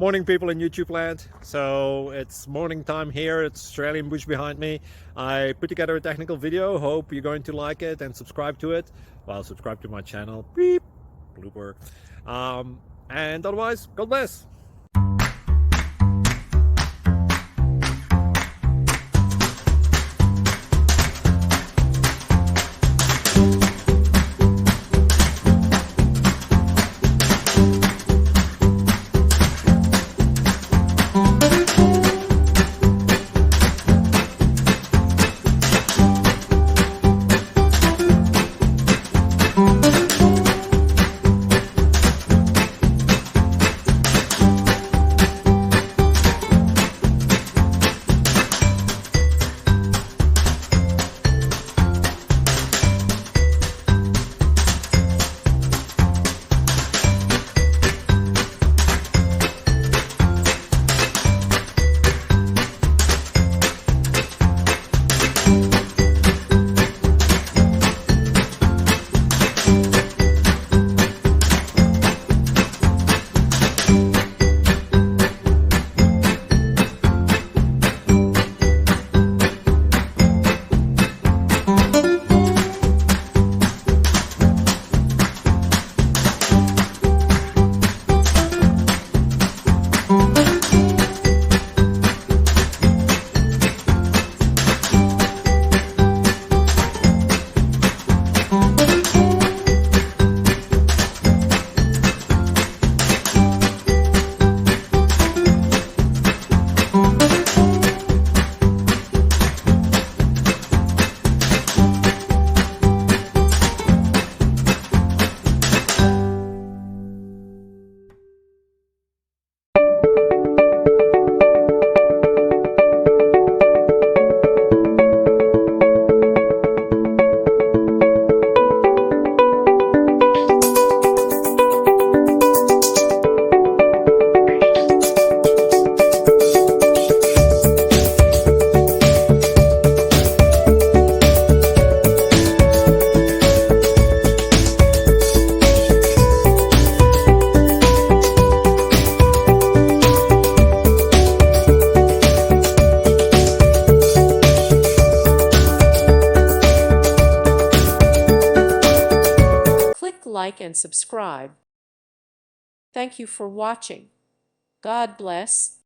Morning, people in YouTube land. So it's morning time here. It's Australian bush behind me. I put together a technical video. Hope you're going to like it and subscribe to it. Well, subscribe to my channel. Beep. Blooper. And otherwise, God bless. Like and subscribe. Thank you for watching. God bless.